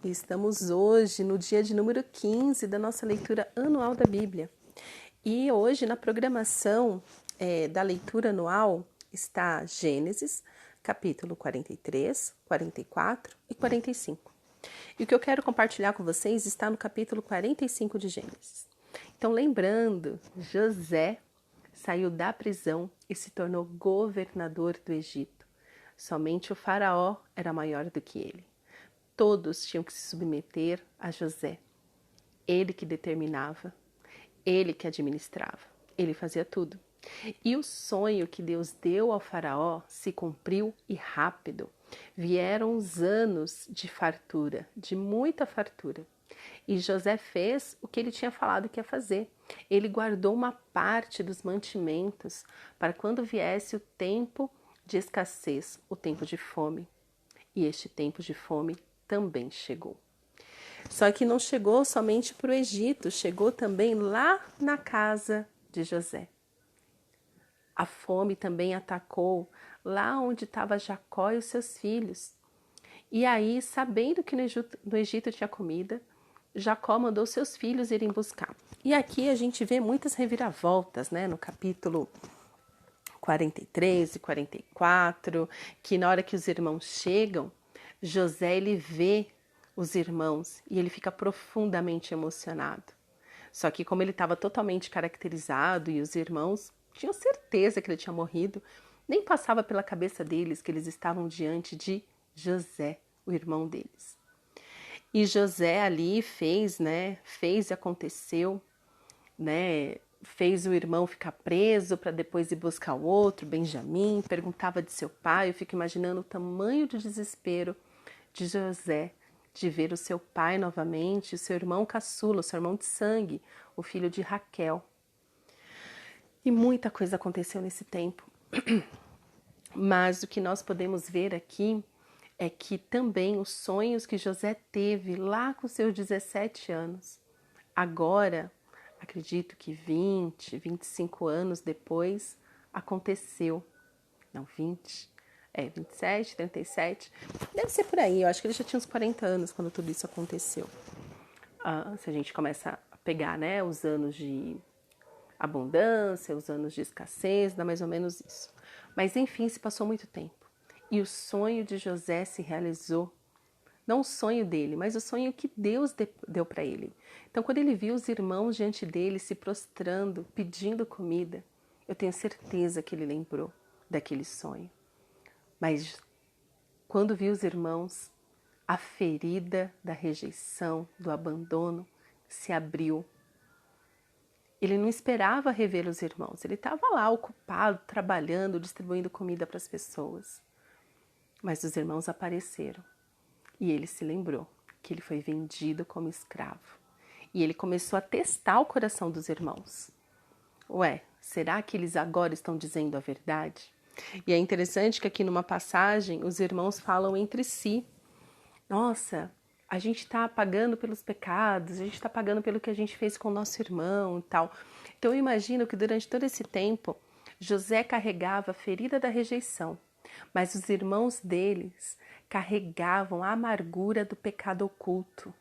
Estamos hoje no dia de número 15 da nossa leitura anual da Bíblia. E hoje na programação da leitura anual está Gênesis, capítulo 43, 44 e 45. E o que eu quero compartilhar com vocês está no capítulo 45 de Gênesis. Então, lembrando, José saiu da prisão e se tornou governador do Egito. Somente o faraó era maior do que ele. Todos tinham que se submeter a José. Ele que determinava, ele que administrava, ele fazia tudo. E o sonho que Deus deu ao faraó se cumpriu e rápido. Vieram os anos de fartura, de muita fartura. E José fez o que ele tinha falado que ia fazer. Ele guardou uma parte dos mantimentos para quando viesse o tempo de escassez, o tempo de fome. E este tempo de fome também chegou. Só que não chegou somente para o Egito, chegou também lá na casa de José. A fome também atacou lá onde estava Jacó e os seus filhos. E aí, sabendo que no Egito tinha comida, Jacó mandou seus filhos irem buscar. E aqui a gente vê muitas reviravoltas, né? No capítulo 43 e 44, que na hora que os irmãos chegam, José ele vê os irmãos e ele fica profundamente emocionado. Só que como ele estava totalmente caracterizado e os irmãos tinham certeza que ele tinha morrido, nem passava pela cabeça deles que eles estavam diante de José, o irmão deles. E José ali fez e aconteceu, fez o irmão ficar preso para depois ir buscar o outro, Benjamim, perguntava de seu pai. Eu fico imaginando o tamanho do desespero de José de ver o seu pai novamente, o seu irmão caçula, o seu irmão de sangue, o filho de Raquel. E muita coisa aconteceu nesse tempo. Mas o que nós podemos ver aqui é que também os sonhos que José teve lá com seus 17 anos, agora, acredito que 25 anos depois, aconteceu. Não, 27, 37, deve ser por aí. Eu acho que ele já tinha uns 40 anos quando tudo isso aconteceu. Se a gente começa a pegar, os anos de abundância, os anos de escassez, dá mais ou menos isso. Mas enfim, se passou muito tempo. E o sonho de José se realizou. Não o sonho dele, mas o sonho que Deus deu para ele. Então, quando ele viu os irmãos diante dele se prostrando, pedindo comida, eu tenho certeza que ele lembrou daquele sonho. Mas quando viu os irmãos, a ferida da rejeição, do abandono, se abriu. Ele não esperava rever os irmãos, ele estava lá ocupado, trabalhando, distribuindo comida para as pessoas. Mas os irmãos apareceram e ele se lembrou que ele foi vendido como escravo. E ele começou a testar o coração dos irmãos. Será que eles agora estão dizendo a verdade? E é interessante que aqui numa passagem os irmãos falam entre si. Nossa, a gente está pagando pelos pecados, a gente está pagando pelo que a gente fez com o nosso irmão e tal. Então eu imagino que durante todo esse tempo, José carregava a ferida da rejeição, mas os irmãos deles carregavam a amargura do pecado oculto,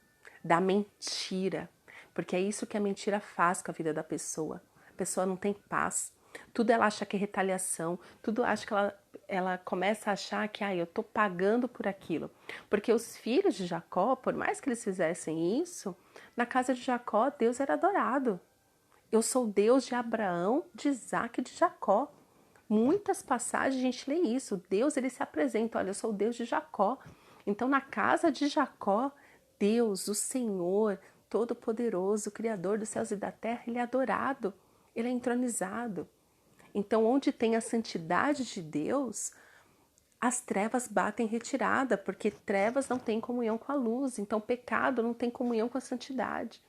da mentira, porque é isso que a mentira faz com a vida da pessoa. A pessoa não tem paz, tudo ela acha que é retaliação, tudo acha que ela começa a achar que eu estou pagando por aquilo. Porque os filhos de Jacó, por mais que eles fizessem isso, na casa de Jacó Deus era adorado. Eu sou o Deus de Abraão, de Isaac e de Jacó. Muitas passagens a gente lê isso. Deus ele se apresenta, olha, eu sou o Deus de Jacó. Então na casa de Jacó, Deus, o Senhor, Todo-Poderoso, Criador dos céus e da terra, ele é adorado, ele é entronizado. Então, onde tem a santidade de Deus, as trevas batem retirada, porque trevas não têm comunhão com a luz, então pecado não tem comunhão com a santidade.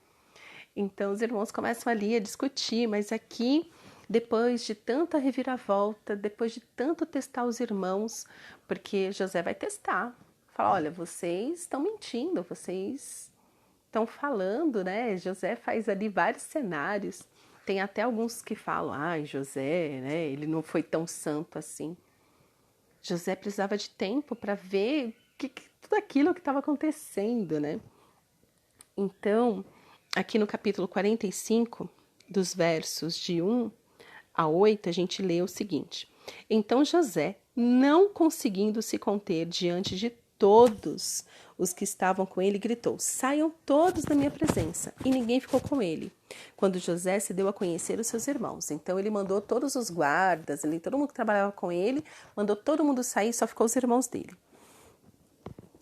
Então, os irmãos começam ali a discutir, mas aqui, depois de tanta reviravolta, depois de tanto testar os irmãos, porque José vai testar, fala, olha, vocês estão mentindo, vocês estão falando, José faz ali vários cenários. Tem até alguns que falam, José, ele não foi tão santo assim. José precisava de tempo para ver o que tudo aquilo que estava acontecendo, né? Então, aqui no capítulo 45, dos versos de 1 a 8, a gente lê o seguinte: Então José, não conseguindo se conter diante de todos os que estavam com ele, gritou: Saiam todos da minha presença. E ninguém ficou com ele. Quando José se deu a conhecer os seus irmãos, então ele mandou todos os guardas, todo mundo que trabalhava com ele, mandou todo mundo sair, só ficou os irmãos dele.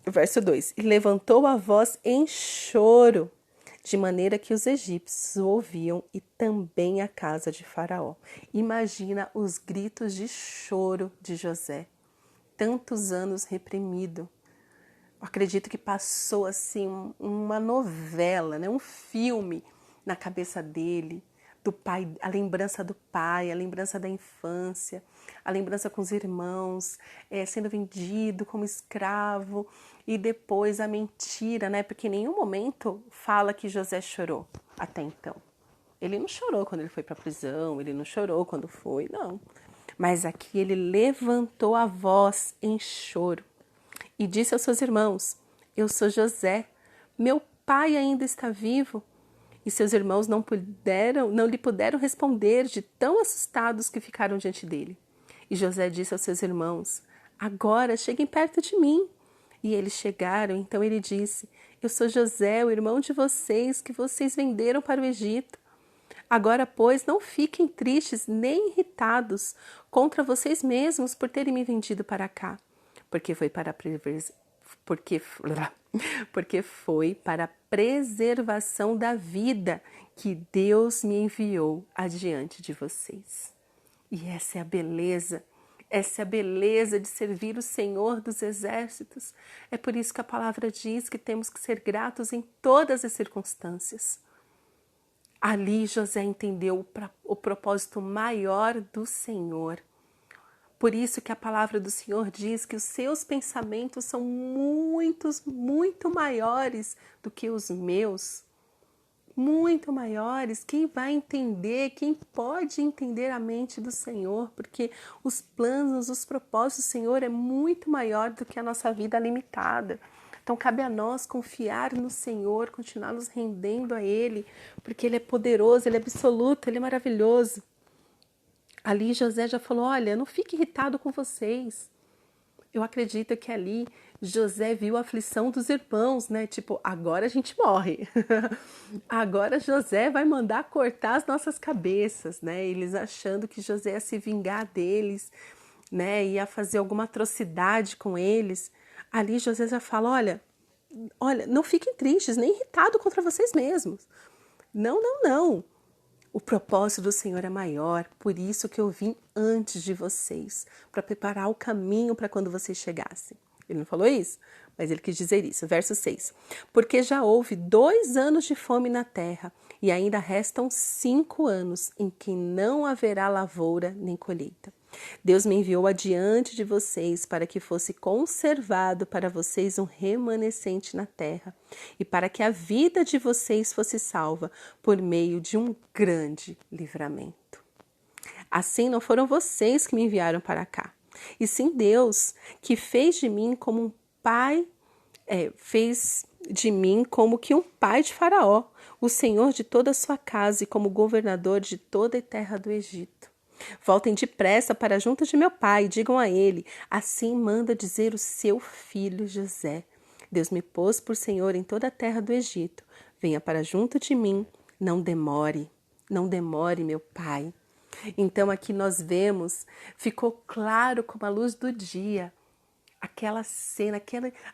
Verso 2: E levantou a voz em choro, de maneira que os egípcios o ouviam e também a casa de Faraó. Imagina os gritos de choro de José, tantos anos reprimido. Eu acredito que passou assim uma novela, né? Um filme na cabeça dele, do pai, a lembrança do pai, a lembrança da infância, a lembrança com os irmãos, sendo vendido como escravo, e depois a mentira, né? Porque em nenhum momento fala que José chorou até então. Ele não chorou quando ele foi para a prisão, ele não chorou quando foi, não. Mas aqui ele levantou a voz em choro e disse aos seus irmãos: Eu sou José, meu pai ainda está vivo. E seus irmãos não lhe puderam responder, de tão assustados que ficaram diante dele. E José disse aos seus irmãos: Agora cheguem perto de mim. E eles chegaram, então ele disse: Eu sou José, o irmão de vocês, que vocês venderam para o Egito. Agora, pois, não fiquem tristes nem irritados contra vocês mesmos por terem me vendido para cá, porque foi para a preservação da vida que Deus me enviou adiante de vocês. E essa é a beleza. Essa é a beleza de servir o Senhor dos Exércitos. É por isso que a palavra diz que temos que ser gratos em todas as circunstâncias. Ali José entendeu o propósito maior do Senhor. Por isso que a palavra do Senhor diz que os seus pensamentos são muito maiores do que os meus. Muito maiores. Quem vai entender, quem pode entender a mente do Senhor? Porque os planos, os propósitos do Senhor é muito maior do que a nossa vida limitada. Então cabe a nós confiar no Senhor, continuar nos rendendo a Ele, porque Ele é poderoso, Ele é absoluto, Ele é maravilhoso. Ali José já falou: olha, não fique irritado com vocês. Eu acredito que ali José viu a aflição dos irmãos, né? Tipo, agora a gente morre. Agora José vai mandar cortar as nossas cabeças, né? Eles achando que José ia se vingar deles, né? Ia fazer alguma atrocidade com eles. Ali José já fala: olha, não fiquem tristes, nem irritados contra vocês mesmos. Não. O propósito do Senhor é maior, por isso que eu vim antes de vocês, para preparar o caminho para quando vocês chegassem. Ele não falou isso, mas ele quis dizer isso. Verso 6. Porque já houve 2 anos de fome na terra, e ainda restam 5 anos em que não haverá lavoura nem colheita. Deus me enviou adiante de vocês para que fosse conservado para vocês um remanescente na terra e para que a vida de vocês fosse salva por meio de um grande livramento. Assim não foram vocês que me enviaram para cá, e sim Deus, que fez de mim como um pai, fez de mim como que um pai de Faraó, o senhor de toda a sua casa e como governador de toda a terra do Egito. Voltem depressa para junto de meu pai e digam a ele: assim manda dizer o seu filho José. Deus me pôs por senhor em toda a terra do Egito. Venha para junto de mim, não demore, meu pai. Então aqui nós vemos, ficou claro como a luz do dia, aquela cena,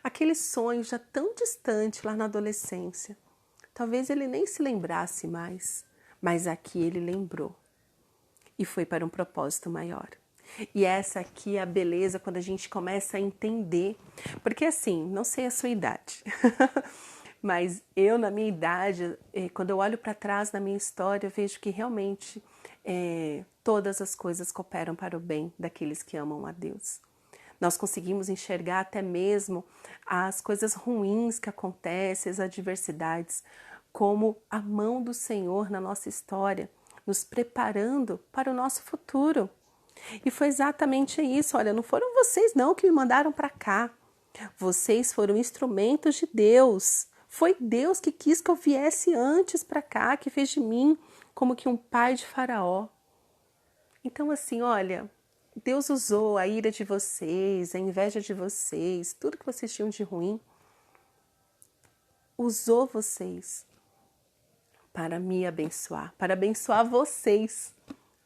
aquele sonho já tão distante lá na adolescência. Talvez ele nem se lembrasse mais, mas aqui ele lembrou. E foi para um propósito maior. E essa aqui é a beleza quando a gente começa a entender. Porque assim, não sei a sua idade, mas eu na minha idade, quando eu olho para trás na minha história, eu vejo que realmente todas as coisas cooperam para o bem daqueles que amam a Deus. Nós conseguimos enxergar até mesmo as coisas ruins que acontecem, as adversidades, como a mão do Senhor na nossa história, nos preparando para o nosso futuro. E foi exatamente isso. Olha, não foram vocês não que me mandaram para cá. Vocês foram instrumentos de Deus. Foi Deus que quis que eu viesse antes para cá, que fez de mim como que um pai de Faraó. Então, assim, olha, Deus usou a ira de vocês, a inveja de vocês, tudo que vocês tinham de ruim, usou vocês para me abençoar, para abençoar vocês.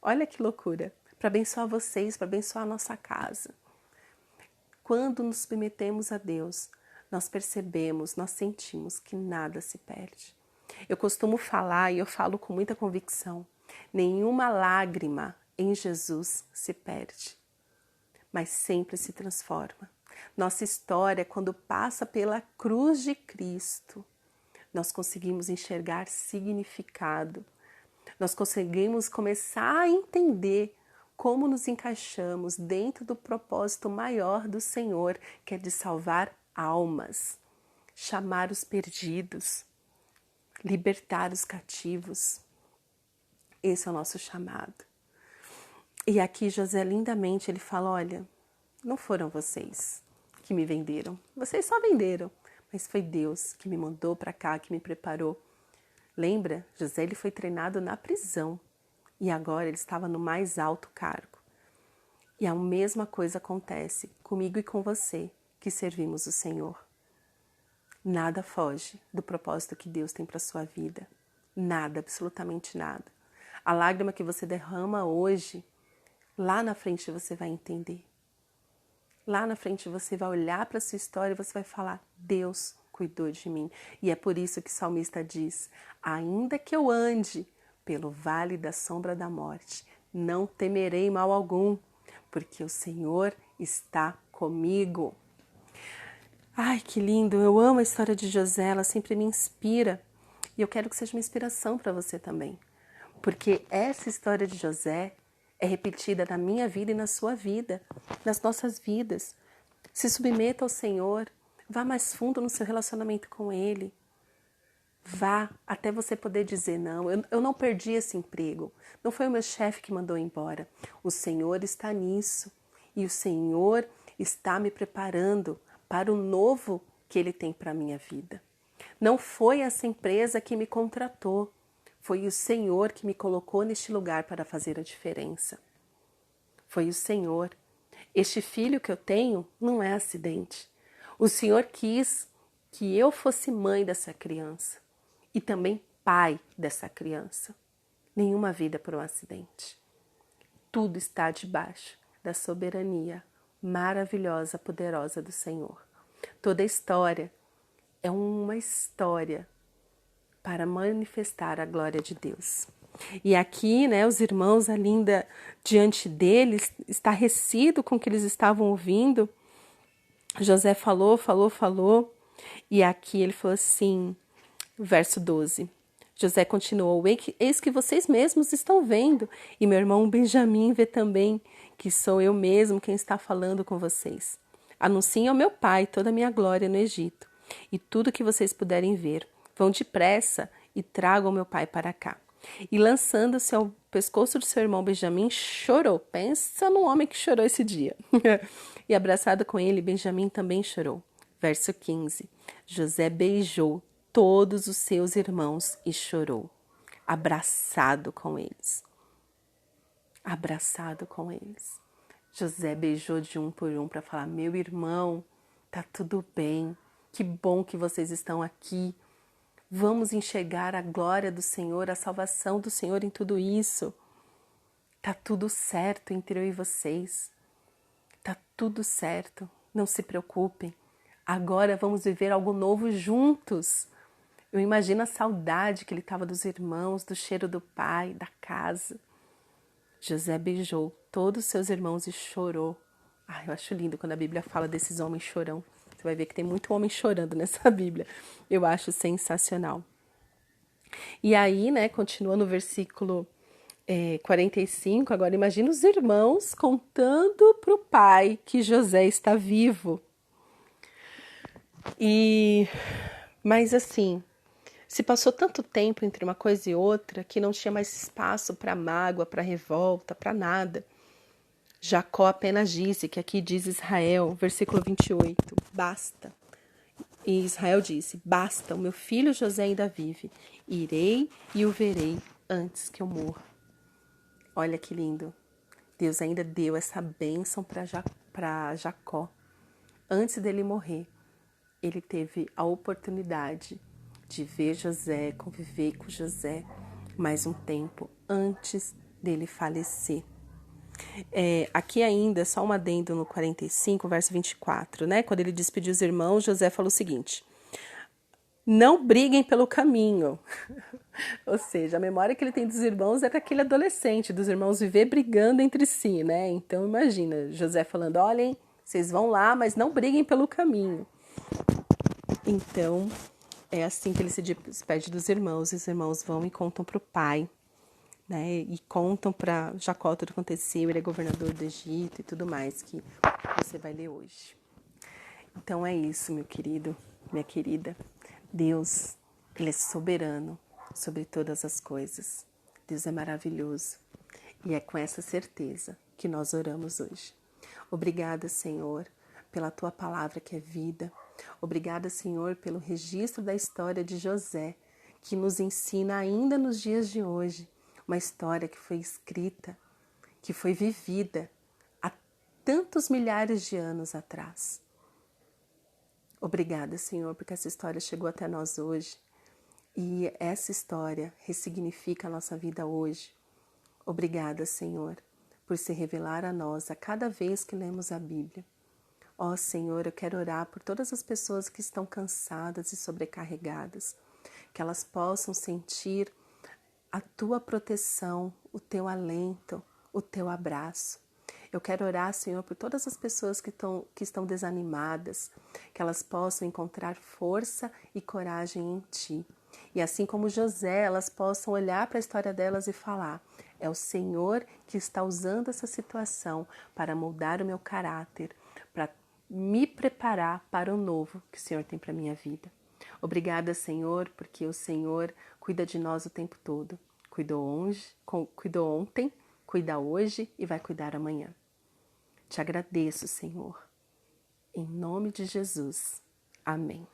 Olha que loucura! Para abençoar vocês, para abençoar a nossa casa. Quando nos submetemos a Deus, nós percebemos, nós sentimos que nada se perde. Eu costumo falar, e eu falo com muita convicção, nenhuma lágrima em Jesus se perde, mas sempre se transforma. Nossa história, quando passa pela cruz de Cristo, nós conseguimos enxergar significado. Nós conseguimos começar a entender como nos encaixamos dentro do propósito maior do Senhor, que é de salvar almas, chamar os perdidos, libertar os cativos. Esse é o nosso chamado. E aqui José lindamente ele fala, olha, não foram vocês que me venderam, vocês só venderam, mas foi Deus que me mandou para cá, que me preparou. Lembra? José ele foi treinado na prisão e agora ele estava no mais alto cargo. E a mesma coisa acontece comigo e com você que servimos o Senhor. Nada foge do propósito que Deus tem para a sua vida. Nada, absolutamente nada. A lágrima que você derrama hoje, lá na frente você vai entender. Lá na frente você vai olhar para a sua história e você vai falar, Deus cuidou de mim. E é por isso que o salmista diz, ainda que eu ande pelo vale da sombra da morte, não temerei mal algum, porque o Senhor está comigo. Ai, que lindo! Eu amo a história de José, ela sempre me inspira. E eu quero que seja uma inspiração para você também. Porque essa história de José é repetida na minha vida e na sua vida, nas nossas vidas. Se submeta ao Senhor, vá mais fundo no seu relacionamento com Ele. Vá até você poder dizer, não, eu não perdi esse emprego. Não foi o meu chefe que mandou embora. O Senhor está nisso. E o Senhor está me preparando para o novo que Ele tem para a minha vida. Não foi essa empresa que me contratou. Foi o Senhor que me colocou neste lugar para fazer a diferença. Foi o Senhor. Este filho que eu tenho não é acidente. O Senhor quis que eu fosse mãe dessa criança e também pai dessa criança. Nenhuma vida por um acidente. Tudo está debaixo da soberania maravilhosa, poderosa do Senhor. Toda história é uma história para manifestar a glória de Deus. E aqui, né, os irmãos ali diante deles, estarrecido com o que eles estavam ouvindo, José falou, e aqui ele falou assim, verso 12, José continuou, eis que vocês mesmos estão vendo, e meu irmão Benjamim vê também, que sou eu mesmo quem está falando com vocês. Anunciem ao meu pai toda a minha glória no Egito, e tudo que vocês puderem ver. Vão depressa e tragam meu pai para cá. E lançando-se ao pescoço do seu irmão Benjamim, chorou. Pensa no homem que chorou esse dia. E abraçado com ele, Benjamim também chorou. Verso 15. José beijou todos os seus irmãos e chorou. Abraçado com eles. Abraçado com eles. José beijou de um por um para falar, meu irmão, tá tudo bem. Que bom que vocês estão aqui. Vamos enxergar a glória do Senhor, a salvação do Senhor em tudo isso. Tá tudo certo entre eu e vocês. Tá tudo certo. Não se preocupem. Agora vamos viver algo novo juntos. Eu imagino a saudade que ele estava dos irmãos, do cheiro do pai, da casa. José beijou todos os seus irmãos e chorou. Eu acho lindo quando a Bíblia fala desses homens chorão. Você vai ver que tem muito homem chorando nessa Bíblia. Eu acho sensacional. E aí, né, continua no versículo 45. Agora, imagina os irmãos contando para o pai que José está vivo. Mas assim, se passou tanto tempo entre uma coisa e outra que não tinha mais espaço para mágoa, para revolta, para nada. Jacó apenas disse, que aqui diz Israel, versículo 28, basta. E Israel disse, basta, o meu filho José ainda vive. Irei e o verei antes que eu morra. Olha que lindo. Deus ainda deu essa bênção para Jacó. Antes dele morrer, ele teve a oportunidade de ver José, conviver com José mais um tempo antes dele falecer. Aqui ainda, só um adendo no 45, verso 24, né? Quando ele despediu os irmãos, José falou o seguinte: não briguem pelo caminho. Ou seja, a memória que ele tem dos irmãos é daquele adolescente, dos irmãos viver brigando entre si, né? Então imagina, José falando, olhem, vocês vão lá, mas não briguem pelo caminho. Então, é assim que ele se despede dos irmãos, os irmãos vão e contam para o pai, né? E contam para Jacó tudo o que aconteceu, ele é governador do Egito e tudo mais que você vai ler hoje. Então é isso, meu querido, minha querida. Deus, Ele é soberano sobre todas as coisas. Deus é maravilhoso. E é com essa certeza que nós oramos hoje. Obrigada, Senhor, pela Tua palavra que é vida. Obrigada, Senhor, pelo registro da história de José, que nos ensina ainda nos dias de hoje. Uma história que foi escrita, que foi vivida há tantos milhares de anos atrás. Obrigada, Senhor, porque essa história chegou até nós hoje e essa história ressignifica a nossa vida hoje. Obrigada, Senhor, por se revelar a nós a cada vez que lemos a Bíblia. Ó Senhor, eu quero orar por todas as pessoas que estão cansadas e sobrecarregadas, que elas possam sentir a Tua proteção, o Teu alento, o Teu abraço. Eu quero orar, Senhor, por todas as pessoas que estão desanimadas, que elas possam encontrar força e coragem em Ti. E assim como José, elas possam olhar para a história delas e falar, é o Senhor que está usando essa situação para moldar o meu caráter, para me preparar para o novo que o Senhor tem para a minha vida. Obrigada, Senhor, porque o Senhor cuida de nós o tempo todo. Cuidou ontem, cuida hoje e vai cuidar amanhã. Te agradeço, Senhor. Em nome de Jesus. Amém.